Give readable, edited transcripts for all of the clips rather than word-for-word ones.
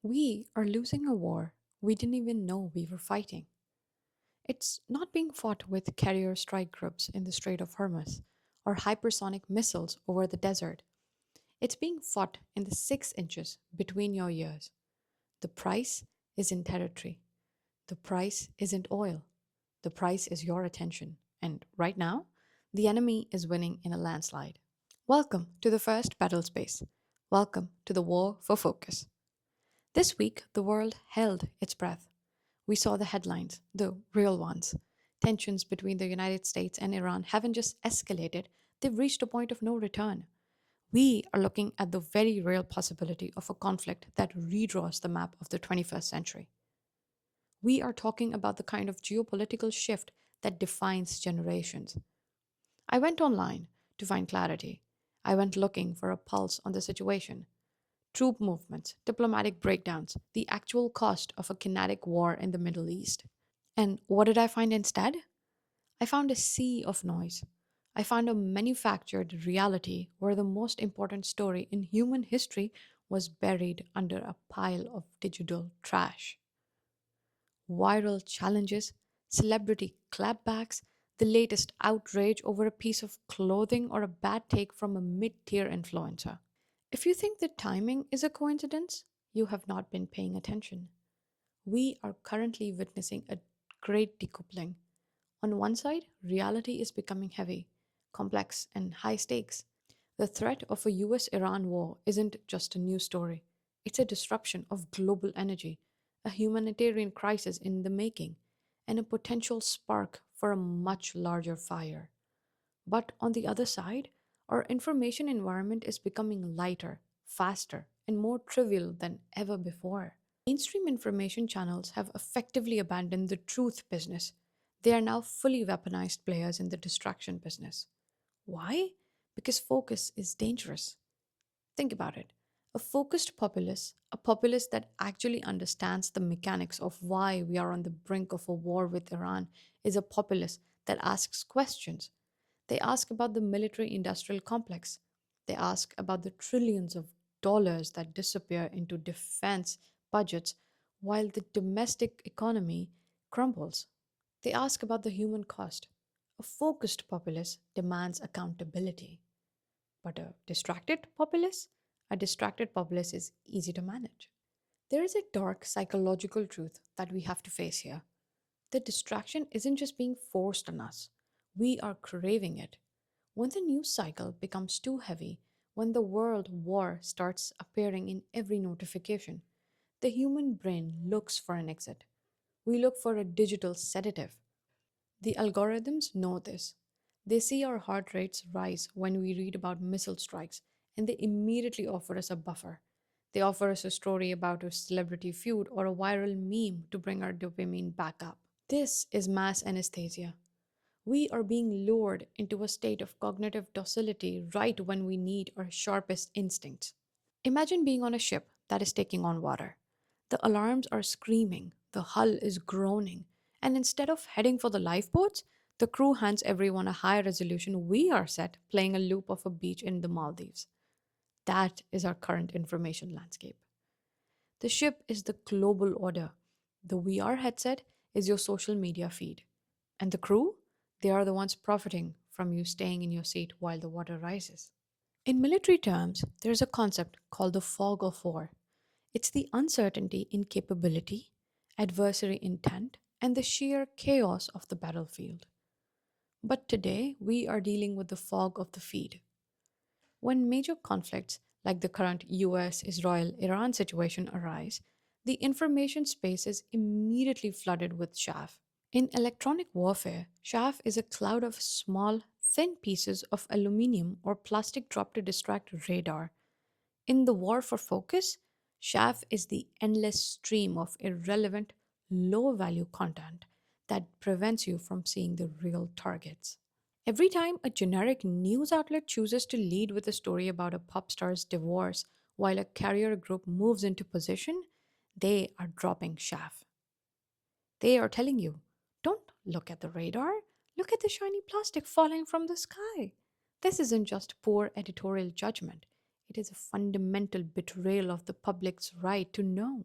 We are losing a war we didn't even know we were fighting. It's not being fought with carrier strike groups in the Strait of Hormuz or hypersonic missiles over the desert. It's being fought in the 6 inches between your ears. The price isn't territory. The price isn't oil. The price is your attention. And right now, the enemy is winning in a landslide. Welcome to the first battle space. Welcome to the war for focus. This week, the world held its breath. We saw the headlines, the real ones. Tensions between the United States and Iran haven't just escalated, they've reached a point of no return. We are looking at the very real possibility of a conflict that redraws the map of the 21st century. We are talking about the kind of geopolitical shift that defines generations. I went online to find clarity. I went looking for a pulse on the situation. Troop movements, diplomatic breakdowns, the actual cost of a kinetic war in the Middle East. And what did I find instead? I found a sea of noise. I found a manufactured reality where the most important story in human history was buried under a pile of digital trash. Viral challenges, celebrity clapbacks, the latest outrage over a piece of clothing or a bad take from a mid tier influencer. If you think the timing is a coincidence, you have not been paying attention. We are currently witnessing a great decoupling. On one side, reality is becoming heavy, complex, and high stakes. The threat of a US Iran war isn't just a news story, it's a disruption of global energy, a humanitarian crisis in the making, and a potential spark for a much larger fire. But on the other side, our information environment is becoming lighter, faster, and more trivial than ever before. Mainstream information channels have effectively abandoned the truth business. They are now fully weaponized players in the distraction business. Why? Because focus is dangerous. Think about it. A focused populace, a populace that actually understands the mechanics of why we are on the brink of a war with Iran, is a populace that asks questions. They ask about the military industrial complex. They ask about the trillions of dollars that disappear into defense budgets while the domestic economy crumbles. They ask about the human cost. A focused populace demands accountability. But a distracted populace? A distracted populace is easy to manage. There is a dark psychological truth that we have to face here. The distraction isn't just being forced on us, we are craving it. When the news cycle becomes too heavy, when the world war starts appearing in every notification, the human brain looks for an exit. We look for a digital sedative. The algorithms know this. They see our heart rates rise when we read about missile strikes, and they immediately offer us a buffer. They offer us a story about a celebrity feud or a viral meme to bring our dopamine back up. This is mass anesthesia. We are being lured into a state of cognitive docility right when we need our sharpest instincts. Imagine being on a ship that is taking on water. The alarms are screaming, the hull is groaning, and instead of heading for the lifeboats, the crew hands everyone a high resolution VR set playing a loop of a beach in the Maldives. That is our current information landscape. The ship is the global order. The VR headset is your social media feed. And the crew? They are the ones profiting from you staying in your seat while the water rises. In military terms, there is a concept called the fog of war. It's the uncertainty in capability, adversary intent, and the sheer chaos of the battlefield. But today, we are dealing with the fog of the feed. When major conflicts like the current US Israel Iran situation arise, the information space is immediately flooded with chaff. In electronic warfare, chaff is a cloud of small, thin pieces of aluminium or plastic dropped to distract radar. In the war for focus, chaff is the endless stream of irrelevant, low value content that prevents you from seeing the real targets. Every time a generic news outlet chooses to lead with a story about a pop star's divorce while a carrier group moves into position, they are dropping chaff. They are telling you, don't look at the radar, look at the shiny plastic falling from the sky. This isn't just poor editorial judgment, it is a fundamental betrayal of the public's right to know.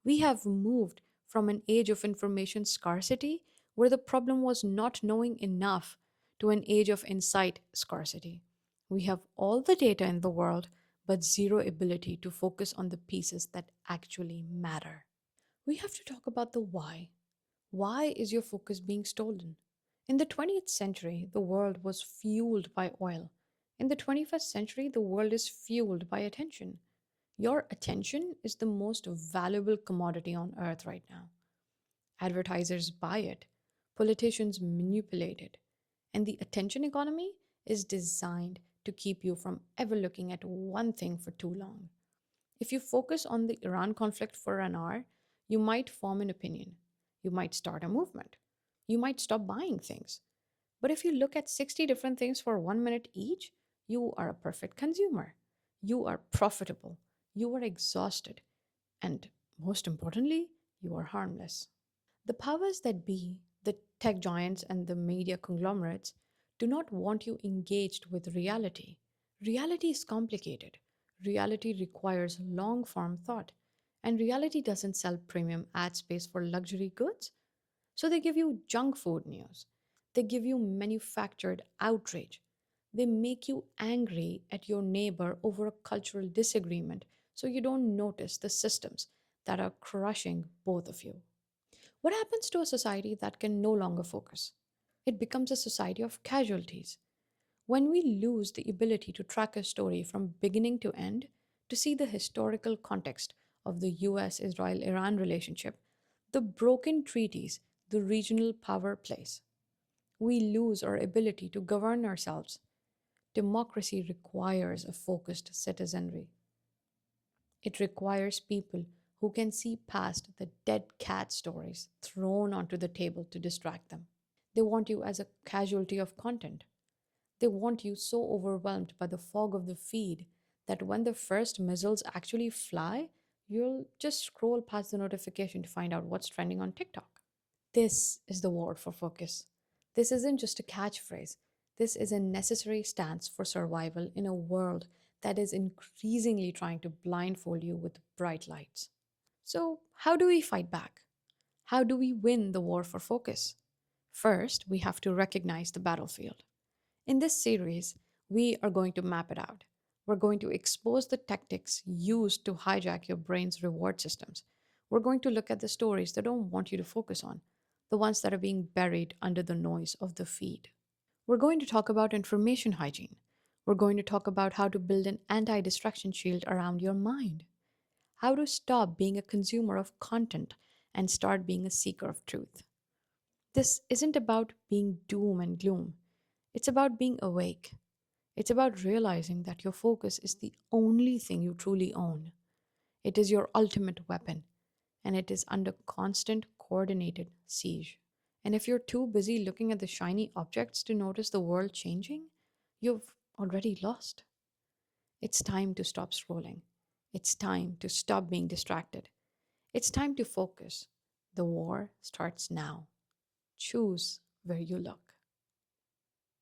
We have moved from an age of information scarcity, where the problem was not knowing enough, to an age of insight scarcity. We have all the data in the world, but zero ability to focus on the pieces that actually matter. We have to talk about the why. Why is your focus being stolen? In the 20th century, the world was fueled by oil. In the 21st century, the world is fueled by attention. Your attention is the most valuable commodity on earth right now. Advertisers buy it, politicians manipulate it, and the attention economy is designed to keep you from ever looking at one thing for too long. If you focus on the Iran conflict for an hour, you might form an opinion. You might start a movement. You might stop buying things. But if you look at 60 different things for 1 minute each, you are a perfect consumer. You are profitable. You are exhausted. And most importantly, you are harmless. The powers that be, the tech giants and the media conglomerates, do not want you engaged with reality. Reality is complicated. Reality requires long form thought. And reality doesn't sell premium ad space for luxury goods. So they give you junk food news. They give you manufactured outrage. They make you angry at your neighbor over a cultural disagreement so you don't notice the systems that are crushing both of you. What happens to a society that can no longer focus? It becomes a society of casualties. When we lose the ability to track a story from beginning to end, to see the historical context of the US Israel Iran relationship, the broken treaties, the regional power plays, we lose our ability to govern ourselves. Democracy requires a focused citizenry. It requires people who can see past the dead cat stories thrown onto the table to distract them. They want you as a casualty of content. They want you so overwhelmed by the fog of the feed that when the first missiles actually fly, you'll just scroll past the notification to find out what's trending on TikTok. This is the war for focus. This isn't just a catchphrase. This is a necessary stance for survival in a world that is increasingly trying to blindfold you with bright lights. So, how do we fight back? How do we win the war for focus? First, we have to recognize the battlefield. In this series, we are going to map it out. We're going to expose the tactics used to hijack your brain's reward systems. We're going to look at the stories that don't want you to focus on, the ones that are being buried under the noise of the feed. We're going to talk about information hygiene. We're going to talk about how to build an anti distraction shield around your mind, how to stop being a consumer of content and start being a seeker of truth. This isn't about being doom and gloom, it's about being awake. It's about realizing that your focus is the only thing you truly own. It is your ultimate weapon, and it is under constant coordinated siege. And if you're too busy looking at the shiny objects to notice the world changing, you've already lost. It's time to stop scrolling. It's time to stop being distracted. It's time to focus. The war starts now. Choose where you look.